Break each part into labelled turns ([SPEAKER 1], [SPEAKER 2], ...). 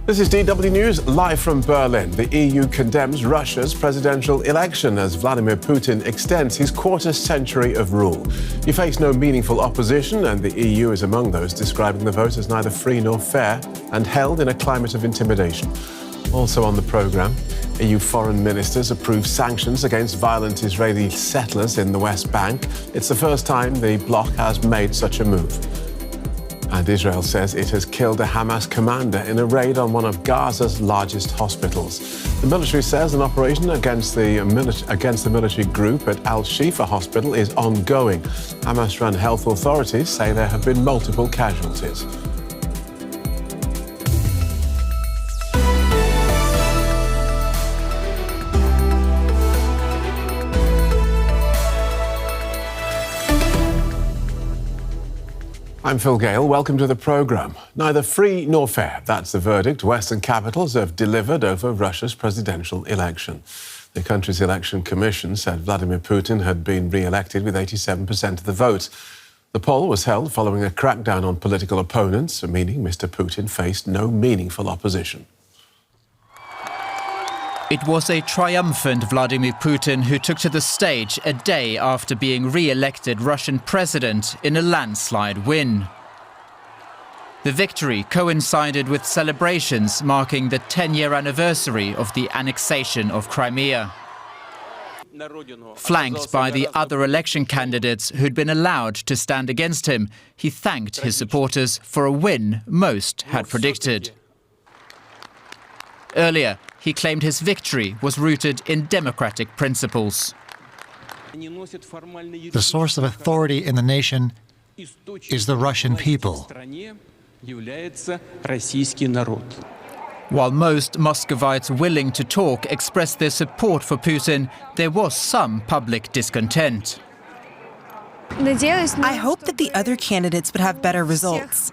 [SPEAKER 1] This is DW News, live from Berlin. The EU condemns Russia's presidential election as Vladimir Putin extends his quarter-century of rule. He faced no meaningful opposition, and the EU is among those describing the vote as neither free nor fair and held in a climate of intimidation. Also on the programme, EU foreign ministers approve sanctions against violent Israeli settlers in the West Bank. It's the first time the bloc has made such a move. And Israel says it has killed a Hamas commander in a raid on one of Gaza's largest hospitals. The military says an operation against the military group at al-Shifa hospital is ongoing. Hamas-run health authorities say there have been multiple casualties. I'm Phil Gale. Welcome to the programme. Neither free nor fair. That's the verdict Western capitals have delivered over Russia's presidential election. The country's election commission said Vladimir Putin had been re-elected with 87% of the vote. The poll was held following a crackdown on political opponents, meaning Mr. Putin faced no meaningful opposition.
[SPEAKER 2] It was a triumphant Vladimir Putin who took to the stage a day after being re-elected Russian president in a landslide win. The victory coincided with celebrations marking the 10-year anniversary of the annexation of Crimea. Flanked by the other election candidates who'd been allowed to stand against him, he thanked his supporters for a win most had predicted. Earlier, he claimed his victory was rooted in democratic principles.
[SPEAKER 3] The source of authority in the nation is the Russian people.
[SPEAKER 2] While most Muscovites willing to talk expressed their support for Putin, there was some public discontent.
[SPEAKER 4] I hope that the other candidates would have better results.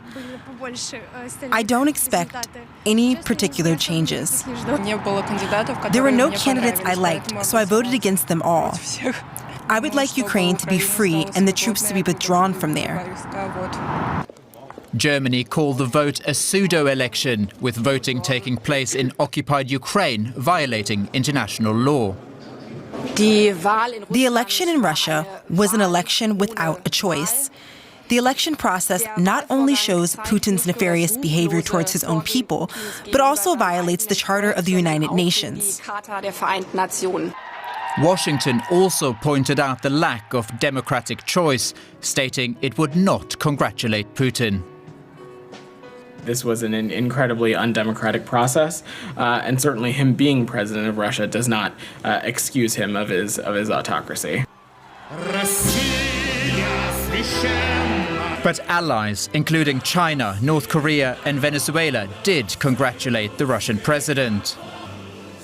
[SPEAKER 4] I don't expect any particular changes. There were no candidates I liked, so I voted against them all. I would like Ukraine to be free and the troops to be withdrawn from there.
[SPEAKER 2] Germany called the vote a pseudo-election, with voting taking place in occupied Ukraine, violating international law.
[SPEAKER 4] The election in Russia was an election without a choice. The election process not only shows Putin's nefarious behavior towards his own people, but also violates the Charter of the United Nations.
[SPEAKER 2] Washington also pointed out the lack of democratic choice, stating it would not congratulate Putin.
[SPEAKER 5] This was an incredibly undemocratic process, and certainly him being president of Russia does not excuse him of his autocracy.
[SPEAKER 2] But allies, including China, North Korea and Venezuela, did congratulate the Russian president.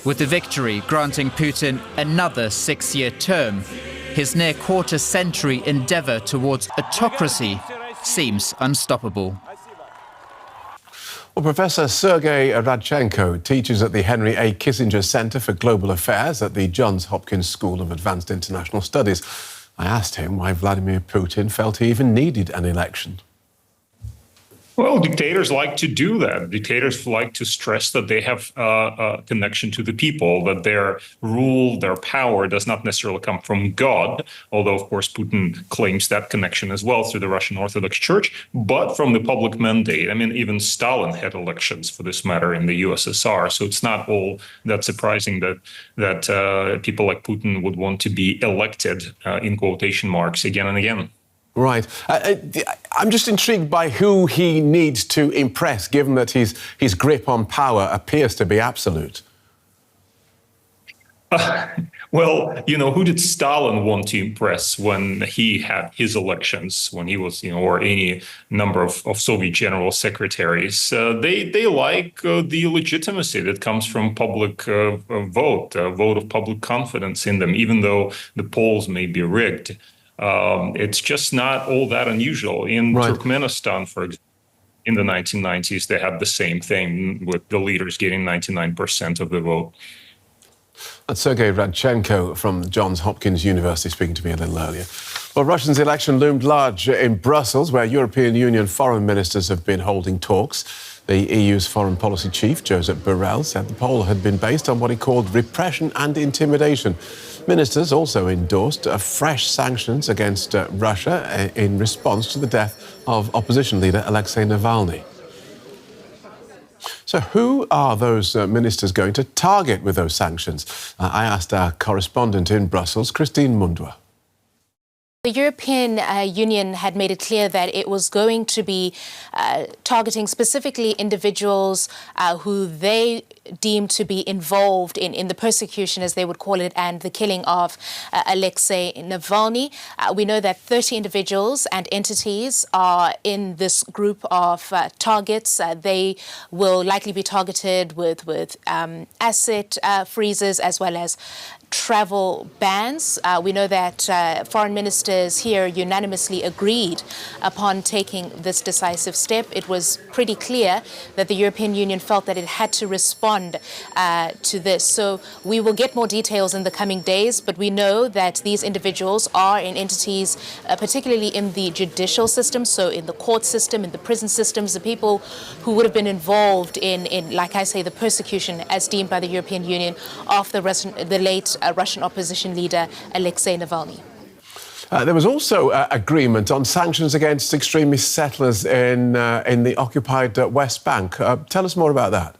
[SPEAKER 2] With the victory granting Putin another 6-year term, his near quarter-century endeavor towards autocracy seems unstoppable.
[SPEAKER 1] Well, Professor Sergei Radchenko teaches at the Henry A. Kissinger Center for Global Affairs at the Johns Hopkins School of Advanced International Studies. I asked him why Vladimir Putin felt he even needed an election.
[SPEAKER 6] Well, dictators like to do that. Dictators like to stress that they have a connection to the people, that their rule, their power does not necessarily come from God, although, of course, Putin claims that connection as well through the Russian Orthodox Church, but from the public mandate. I mean, even Stalin had elections, for this matter, in the USSR, so it's not all that surprising that people like Putin would want to be elected, in quotation marks, again and again.
[SPEAKER 1] Right. I'm just intrigued by who he needs to impress, given that his grip on power appears to be absolute.
[SPEAKER 6] Well, who did Stalin want to impress when he had his elections, when he was, or any number of Soviet general secretaries? They like the legitimacy that comes from public vote, a vote of public confidence in them, even though the polls may be rigged. It's just not all that unusual. In Turkmenistan, for example, in the 1990s, they had the same thing, with the leaders getting 99% of the vote.
[SPEAKER 1] That's Sergei Radchenko from Johns Hopkins University speaking to me a little earlier. Well, Russia's election loomed large in Brussels, where European Union foreign ministers have been holding talks. The EU's foreign policy chief, Josep Borrell, said the poll had been based on what he called repression and intimidation. Ministers also endorsed fresh sanctions against Russia in response to the death of opposition leader Alexei Navalny. So who are those ministers going to target with those sanctions? I asked our correspondent in Brussels, Christine Mundwa.
[SPEAKER 7] The European Union had made it clear that it was going to be targeting specifically individuals who they deemed to be involved in the persecution, as they would call it, and the killing of Alexei Navalny. We know that 30 individuals and entities are in this group of targets. They will likely be targeted with asset freezes as well as travel bans. We know that foreign ministers here unanimously agreed upon taking this decisive step. It was pretty clear that the European Union felt that it had to respond to this. So we will get more details in the coming days, but we know that these individuals are in entities, particularly in the judicial system, so in the court system, in the prison systems, the people who would have been involved in like I say, the persecution as deemed by the European Union of the late Russian opposition leader Alexei Navalny.
[SPEAKER 1] There was also agreement on sanctions against extremist settlers in the occupied West Bank. Tell us more about that.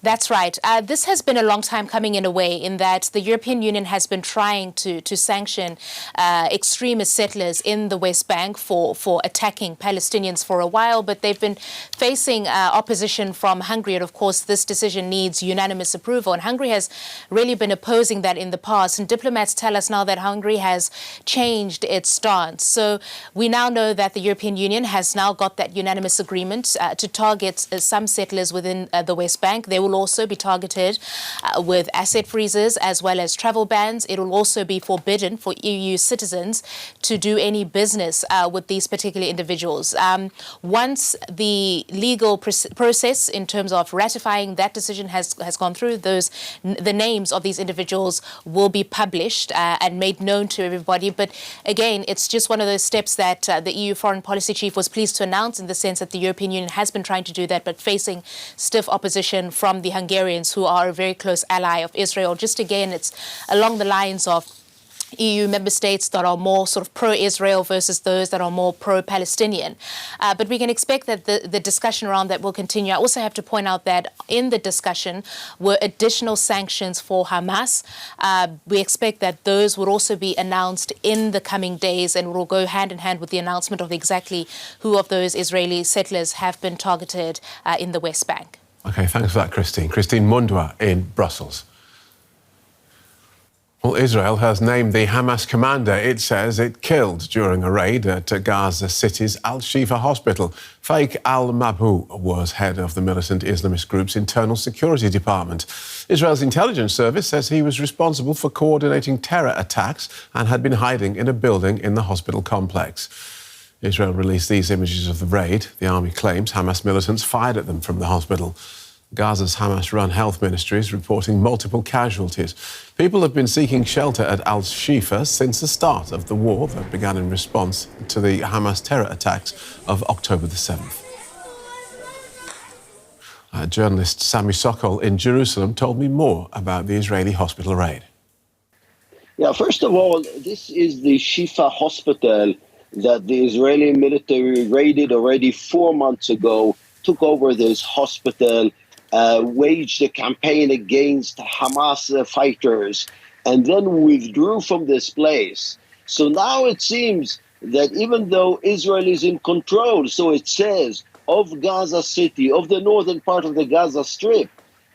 [SPEAKER 7] That's right. This has been a long time coming in a way, in that the European Union has been trying to sanction extremist settlers in the West Bank for attacking Palestinians for a while, but they've been facing opposition from Hungary. And of course, this decision needs unanimous approval. And Hungary has really been opposing that in the past. And diplomats tell us now that Hungary has changed its stance. So we now know that the European Union has now got that unanimous agreement to target some settlers within the West Bank. They will also be targeted with asset freezes as well as travel bans. It will also be forbidden for EU citizens to do any business with these particular individuals. Once the legal process in terms of ratifying that decision has gone through, the names of these individuals will be published and made known to everybody. But again, it's just one of those steps that the EU foreign policy chief was pleased to announce, in the sense that the European Union has been trying to do that, but facing stiff opposition from the Hungarians, who are a very close ally of Israel. Just again, it's along the lines of EU member states that are more sort of pro-Israel versus those that are more pro-Palestinian. But we can expect that the discussion around that will continue. I also have to point out that in the discussion were additional sanctions for Hamas. We expect that those would also be announced in the coming days, and will go hand in hand with the announcement of exactly who of those Israeli settlers have been targeted in the West Bank.
[SPEAKER 1] OK, thanks for that, Christine. Christine Mundwa in Brussels. Well, Israel has named the Hamas commander it says it killed during a raid at Gaza City's al-Shifa hospital. Faik al-Mabhou was head of the militant Islamist group's internal security department. Israel's intelligence service says he was responsible for coordinating terror attacks and had been hiding in a building in the hospital complex. Israel released these images of the raid. The army claims Hamas militants fired at them from the hospital. Gaza's Hamas-run health ministry is reporting multiple casualties. People have been seeking shelter at al-Shifa since the start of the war that began in response to the Hamas terror attacks of October the 7th. Journalist Sami Sokol in Jerusalem told me more about the Israeli hospital raid.
[SPEAKER 8] Yeah, first of all, this is the Shifa hospital that the Israeli military raided already 4 months ago, took over this hospital, waged a campaign against Hamas fighters, and then withdrew from this place. So now it seems that even though Israel is in control, so it says, of Gaza City, of the northern part of the Gaza Strip,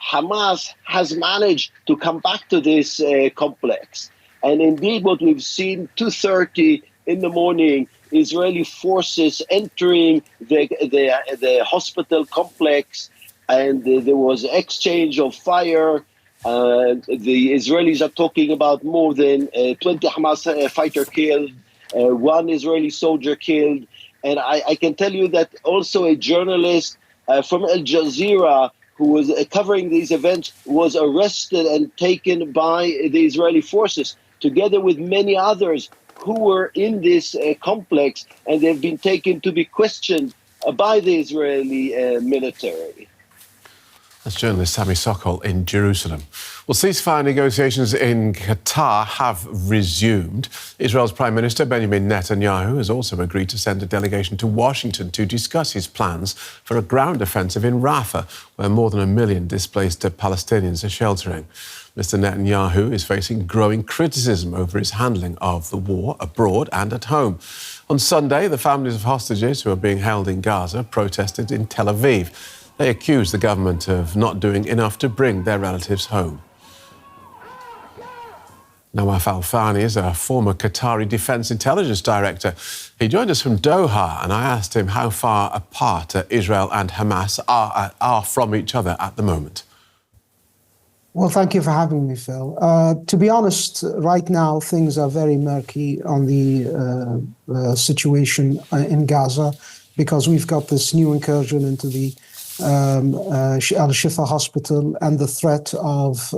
[SPEAKER 8] Hamas has managed to come back to this complex. And indeed, what we've seen, 2:30 in the morning, Israeli forces entering the hospital complex, and there was exchange of fire. The Israelis are talking about more than 20 Hamas fighter killed, 1 Israeli soldier killed. And I can tell you that also a journalist from Al Jazeera who was covering these events was arrested and taken by the Israeli forces, together with many others who were in this complex, and they've been taken to be questioned by the Israeli military.
[SPEAKER 1] That's journalist Sami Sokol in Jerusalem. Well, ceasefire negotiations in Qatar have resumed. Israel's Prime Minister Benjamin Netanyahu has also agreed to send a delegation to Washington to discuss his plans for a ground offensive in Rafah, where more than 1 million displaced Palestinians are sheltering. Mr. Netanyahu is facing growing criticism over his handling of the war abroad and at home. On Sunday, the families of hostages who are being held in Gaza protested in Tel Aviv. They accuse the government of not doing enough to bring their relatives home. Nawaf Al-Thani is a former Qatari Defence Intelligence Director. He joined us from Doha, and I asked him how far apart Israel and Hamas are from each other at the moment.
[SPEAKER 9] Well, thank you for having me, Phil. To be honest, right now things are very murky on the situation in Gaza, because we've got this new incursion into the al-Shifa hospital and the threat of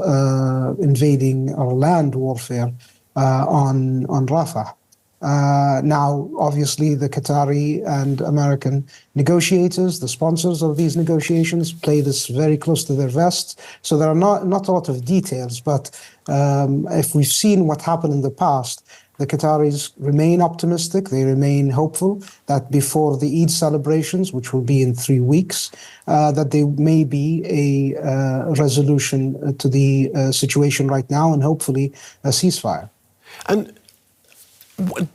[SPEAKER 9] invading or land warfare on Rafah. Now, obviously, the Qatari and American negotiators, the sponsors of these negotiations, play this very close to their vest. So there are not a lot of details, but if we've seen what happened in the past, the Qataris remain optimistic. They remain hopeful that before the Eid celebrations, which will be in 3 weeks, that there may be a resolution to the situation right now, and hopefully a ceasefire.
[SPEAKER 1] And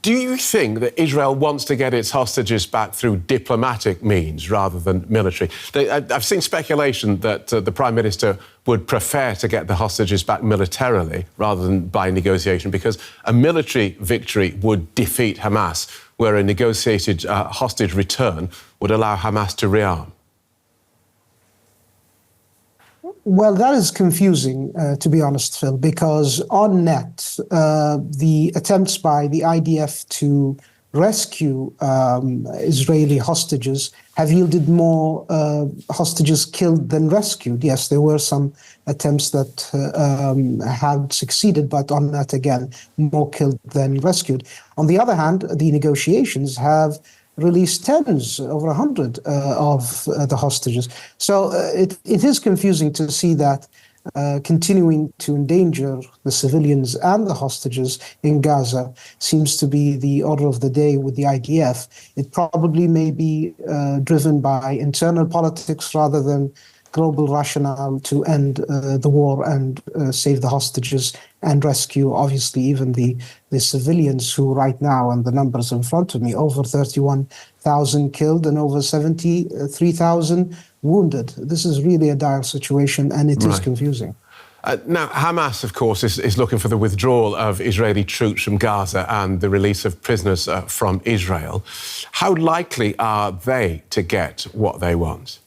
[SPEAKER 1] do you think that Israel wants to get its hostages back through diplomatic means rather than military? I've seen speculation that the Prime Minister would prefer to get the hostages back militarily rather than by negotiation, because a military victory would defeat Hamas, where a negotiated hostage return would allow Hamas to rearm.
[SPEAKER 9] Well, that is confusing, to be honest, Phil, because on net, the attempts by the IDF to rescue Israeli hostages have yielded more hostages killed than rescued. Yes, there were some attempts that had succeeded, but on net, again, more killed than rescued. On the other hand, the negotiations have released tens, over 100 of the hostages. So it is confusing to see that continuing to endanger the civilians and the hostages in Gaza seems to be the order of the day with the IDF. It probably may be driven by internal politics rather than global rationale to end the war and save the hostages and rescue, obviously, even the civilians who right now, and the numbers in front of me, over 31,000 killed and over 73,000 wounded. This is really a dire situation, and it is confusing.
[SPEAKER 1] Now, Hamas, of course, is looking for the withdrawal of Israeli troops from Gaza and the release of prisoners from Israel. How likely are they to get what they want?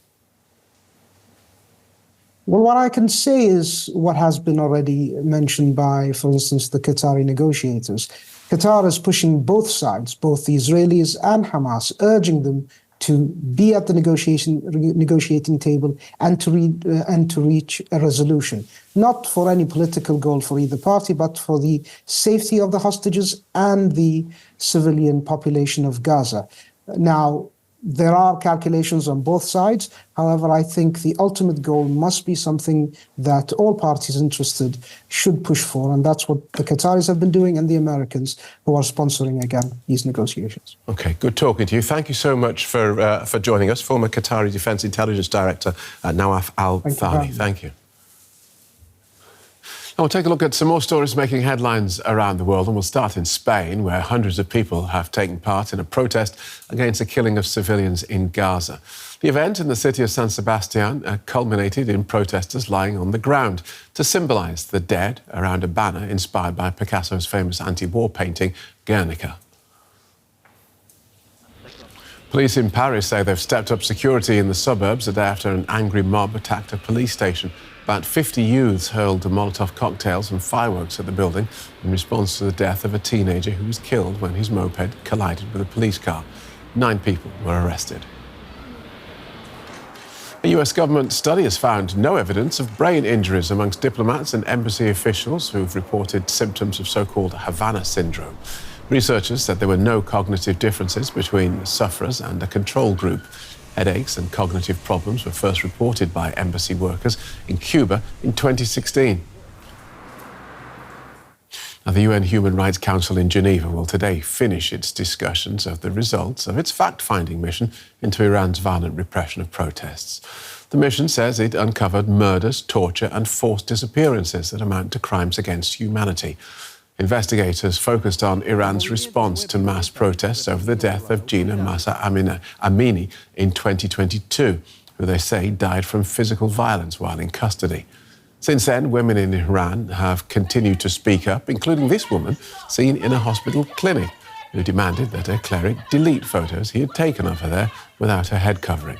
[SPEAKER 9] Well, what I can say is what has been already mentioned by, for instance, the Qatari negotiators. Qatar is pushing both sides, both the Israelis and Hamas, urging them to be at the negotiating table and to reach a resolution, not for any political goal for either party, but for the safety of the hostages and the civilian population of Gaza. Now, there are calculations on both sides. However, I think the ultimate goal must be something that all parties interested should push for, and that's what the Qataris have been doing and the Americans, who are sponsoring, again, these negotiations. OK, good talking to you. Thank you so much for joining us. Former Qatari Defence Intelligence Director Nawaf Al-Thani. Thank you. Now we'll take a look at some more stories making headlines around the world, and we'll start in Spain, where hundreds of people have taken part in a protest against the killing of civilians in Gaza. The event in the city of San Sebastian culminated in protesters lying on the ground to symbolise the dead around a banner inspired by Picasso's famous anti-war painting, Guernica. Police in Paris say they've stepped up security in the suburbs a day after an angry mob attacked a police station. About 50 youths hurled Molotov cocktails and fireworks at the building in response to the death of a teenager who was killed when his moped collided with a police car. 9 people were arrested. A US government study has found no evidence of brain injuries amongst diplomats and embassy officials who've reported symptoms of so-called Havana syndrome. Researchers said there were no cognitive differences between sufferers and a control group.
[SPEAKER 1] Headaches and cognitive problems were first reported by embassy workers in Cuba in 2016. Now, the UN Human Rights Council in Geneva will today finish its discussions of the results of its fact-finding mission into Iran's violent repression of protests. The mission says it uncovered murders, torture and forced disappearances that amount to crimes against humanity. Investigators focused on Iran's response to mass protests over the death of Gina Mahsa Amini in 2022, who they say died from physical violence while in custody. Since then, women in Iran have continued to speak up, including this woman seen in a hospital clinic, who demanded that a cleric delete photos he had taken of her there without her head covering.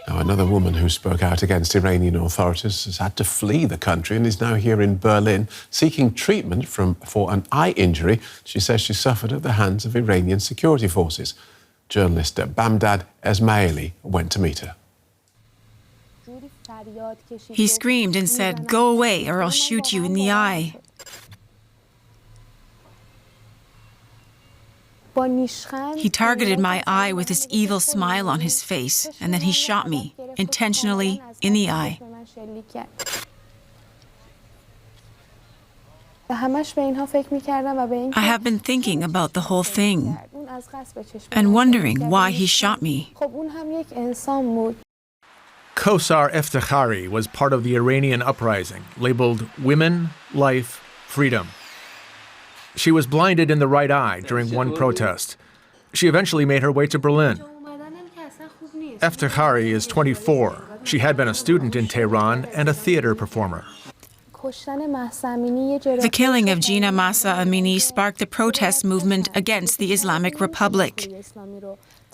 [SPEAKER 1] Now, another woman who spoke out against Iranian authorities has had to flee the country and is now here in Berlin seeking treatment for an eye injury she says she suffered at the hands of Iranian security forces. Journalist Bamdad Esmaili went to meet her.
[SPEAKER 10] He screamed and said, "Go away or I'll shoot you in the eye." He targeted my eye with this evil smile on his face, and then he shot me, intentionally, in the eye. I have been thinking about the whole thing and wondering why he shot me.
[SPEAKER 11] Kosar Eftekhari was part of the Iranian uprising, labeled Women, Life, Freedom. She was blinded in the right eye during one protest. She eventually made her way to Berlin. Eftekhari is 24. She had been a student in Tehran and a theater performer.
[SPEAKER 10] The killing of Gina Mahsa Amini sparked the protest movement against the Islamic Republic.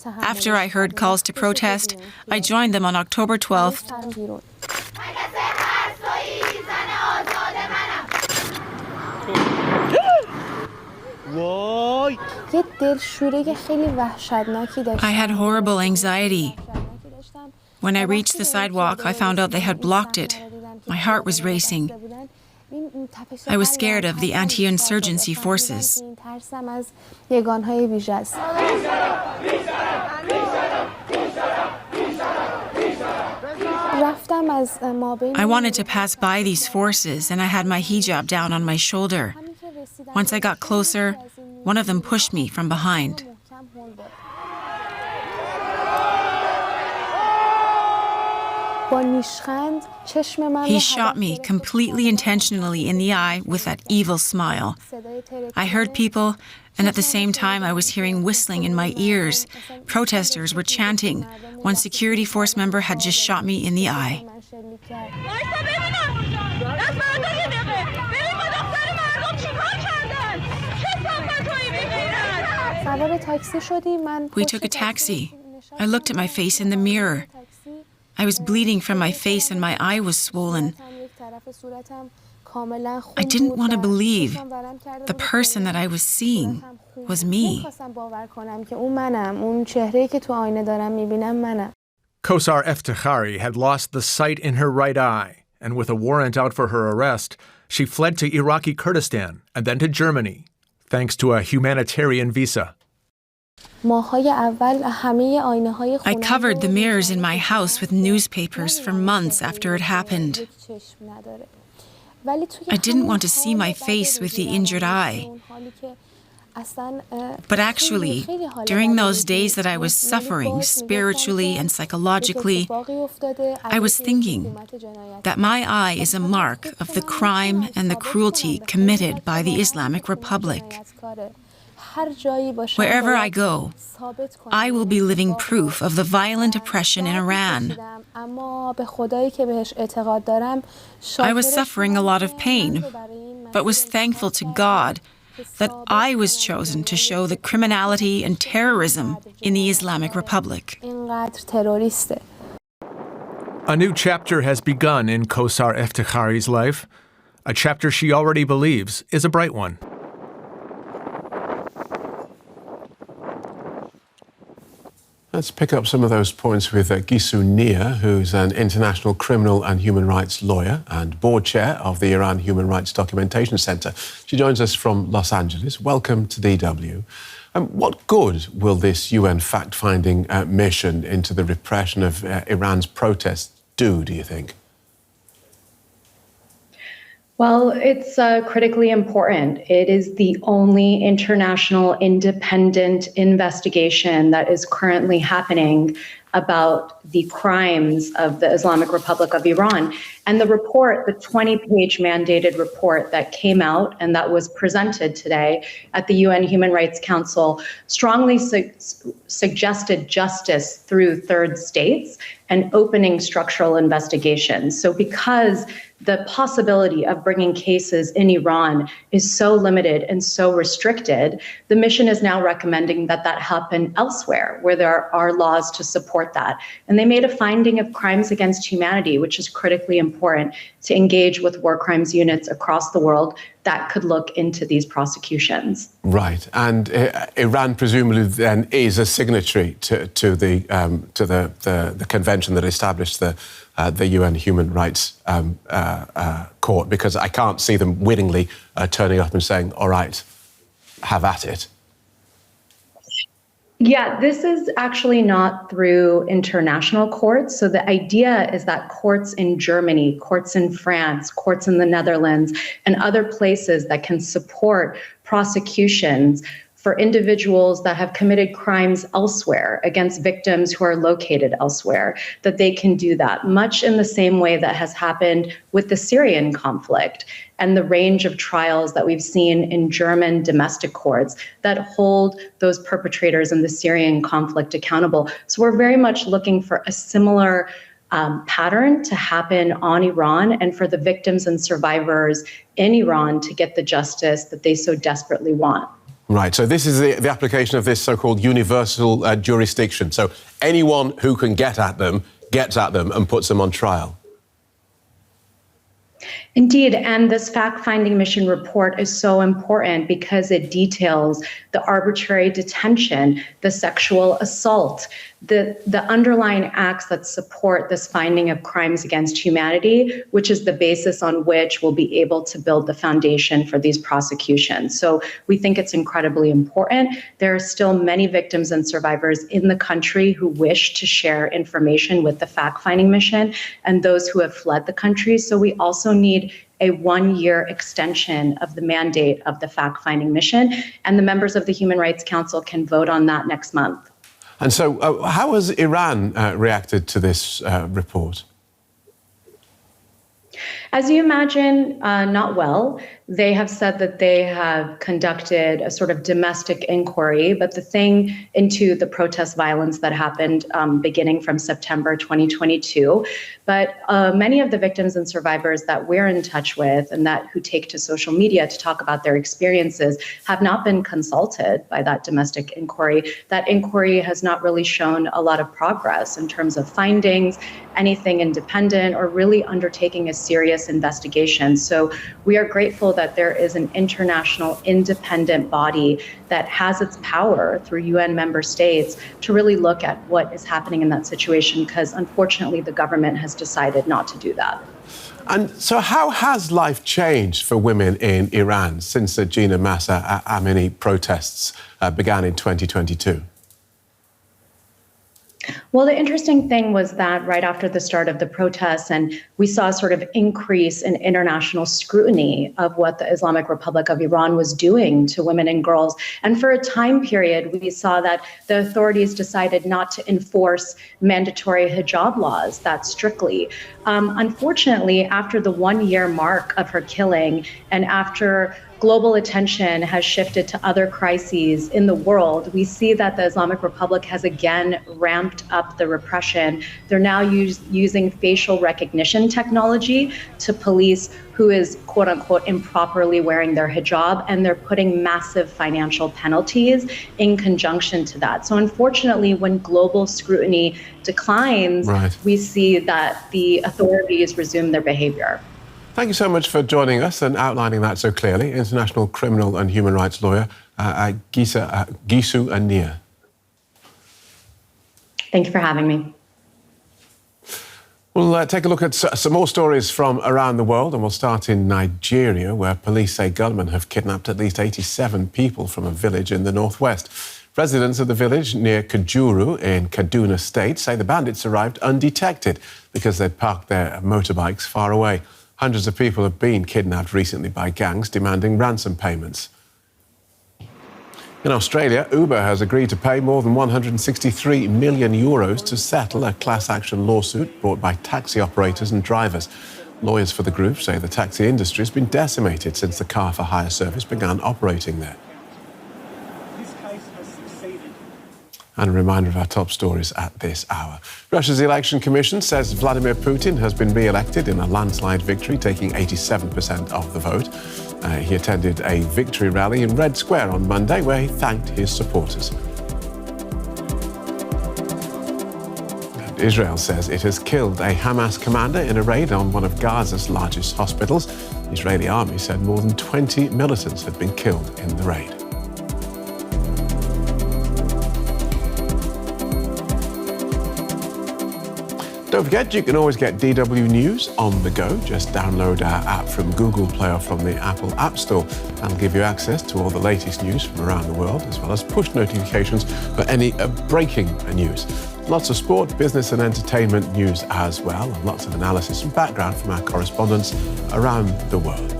[SPEAKER 10] After I heard calls to protest, I joined them on October 12th. I had horrible anxiety. When I reached the sidewalk, I found out they had blocked it. My heart was racing. I was scared of the anti-insurgency forces. I wanted to pass by these forces, and I had my hijab down on my shoulder. Once I got closer, one of them pushed me from behind. He shot me completely intentionally in the eye with that evil smile. I heard people, and at the same time I was hearing whistling in my ears. Protesters were chanting. One security force member had just shot me in the eye. We took a taxi. I looked at my face in the mirror. I was bleeding from my face and my eye was swollen. I didn't want to believe the person that I was seeing was me.
[SPEAKER 11] Kosar Eftekhari had lost the sight in her right eye, and with a warrant out for her arrest, she fled to Iraqi Kurdistan and then to Germany, thanks to a humanitarian visa.
[SPEAKER 10] I covered the mirrors in my house with newspapers for months after it happened. I didn't want to see my face with the injured eye. But actually, during those days that I was suffering spiritually and psychologically, I was thinking that my eye is a mark of the crime and the cruelty committed by the Islamic Republic. Wherever I go, I will be living proof of the violent oppression in Iran. I was suffering a lot of pain, but was thankful to God that I was chosen to show the criminality and terrorism in the Islamic Republic.
[SPEAKER 11] A new chapter has begun in Kosar Eftekhari's life, a chapter she already believes is a bright one.
[SPEAKER 1] Let's pick up some of those points with Gisu Nia, who's an international criminal and human rights lawyer and board chair of the Iran Human Rights Documentation Center. She joins us from Los Angeles. Welcome to DW. What good will this UN fact-finding mission into the repression of Iran's protests do you think?
[SPEAKER 12] Well, it's critically important. It is the only international independent investigation that is currently happening about the crimes of the Islamic Republic of Iran. And the report, the 20-page mandated report that came out and that was presented today at the UN Human Rights Council, strongly suggested justice through third states and opening structural investigations. So because the possibility of bringing cases in Iran is so limited and so restricted, the mission is now recommending that that happen elsewhere where there are laws to support that. And they made a finding of crimes against humanity, which is critically important to engage with war crimes units across the world that could look into these prosecutions.
[SPEAKER 1] Right, and Iran presumably then is a signatory to the convention that established the UN Human Rights Court, because I can't see them willingly turning up and saying, all right, have at it.
[SPEAKER 12] Yeah, this is actually not through international courts. So the idea is that courts in Germany, courts in France, courts in the Netherlands, and other places that can support prosecutions for individuals that have committed crimes elsewhere against victims who are located elsewhere, that they can do that, much in the same way that has happened with the Syrian conflict and the range of trials that we've seen in German domestic courts that hold those perpetrators in the Syrian conflict accountable. So we're very much looking for a similar pattern to happen on Iran and for the victims and survivors in Iran to get the justice that they so desperately want.
[SPEAKER 1] Right, so this is the application of this so-called universal jurisdiction. So anyone who can get at them gets at them and puts them on trial.
[SPEAKER 12] Indeed, and this fact-finding mission report is so important because it details the arbitrary detention, the sexual assault, the underlying acts that support this finding of crimes against humanity, which is the basis on which we'll be able to build the foundation for these prosecutions. So we think it's incredibly important. There are still many victims and survivors in the country who wish to share information with the fact-finding mission and those who have fled the country. So we also need a one-year extension of the mandate of the fact-finding mission, and the members of the Human Rights Council can vote on that next month.
[SPEAKER 1] And so how has Iran reacted to this report?
[SPEAKER 12] As you imagine, not well. They have said that they have conducted a sort of domestic inquiry, but the thing into the protest violence that happened beginning from September 2022. But many of the victims and survivors that we're in touch with and that who take to social media to talk about their experiences have not been consulted by that domestic inquiry. That inquiry has not really shown a lot of progress in terms of findings, anything independent, or really undertaking a serious investigation. So we are grateful that there is an international independent body that has its power through UN member states to really look at what is happening in that situation, because unfortunately the government has decided not to do that.
[SPEAKER 1] And so how has life changed for women in Iran since the Jina Mahsa Amini protests began in 2022?
[SPEAKER 12] Well, the interesting thing was that right after the start of the protests, and we saw a sort of increase in international scrutiny of what the Islamic Republic of Iran was doing to women and girls. And for a time period, we saw that the authorities decided not to enforce mandatory hijab laws that strictly. Unfortunately, after the 1-year mark of her killing and after global attention has shifted to other crises in the world, we see that the Islamic Republic has again ramped up the repression. They're now using facial recognition technology to police who is, quote unquote, improperly wearing their hijab, and they're putting massive financial penalties in conjunction to that. So unfortunately, when global scrutiny declines, we see that the authorities resume their behavior.
[SPEAKER 1] Thank you so much for joining us and outlining that so clearly. International criminal and human rights lawyer, Gisu Ania.
[SPEAKER 12] Thank you for having me.
[SPEAKER 1] We'll take a look at some more stories from around the world, and we'll start in Nigeria, where police say gunmen have kidnapped at least 87 people from a village in the northwest. Residents of the village near Kajuru in Kaduna State say the bandits arrived undetected because they'd parked their motorbikes far away. Hundreds of people have been kidnapped recently by gangs demanding ransom payments. In Australia, Uber has agreed to pay more than €163 million to settle a class action lawsuit brought by taxi operators and drivers. Lawyers for the group say the taxi industry has been decimated since the car for hire service began operating there. And a reminder of our top stories at this hour. Russia's election commission says Vladimir Putin has been re-elected in a landslide victory, taking 87% of the vote. He attended a victory rally in Red Square on Monday, where he thanked his supporters. And Israel says it has killed a Hamas commander in a raid on one of Gaza's largest hospitals. The Israeli army said more than 20 militants had been killed in the raid. Don't forget, you can always get DW News on the go. Just download our app from Google Play or from the Apple App Store. That'll give you access to all the latest news from around the world, as well as push notifications for any breaking news. Lots of sport, business and entertainment news as well, and lots of analysis and background from our correspondents around the world.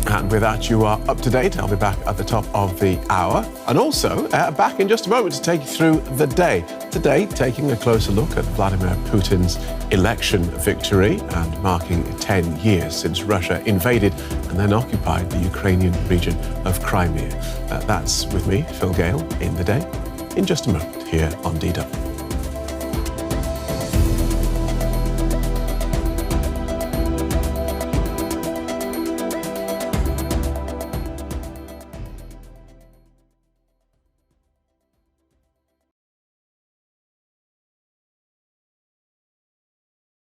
[SPEAKER 1] And with that, you are up to date. I'll be back at the top of the hour. And also, back in just a moment to take you through the day. Today, taking a closer look at Vladimir Putin's election victory and marking 10 years since Russia invaded and then occupied the Ukrainian region of Crimea. That's with me, Phil Gale, in the day, in just a moment here on DW.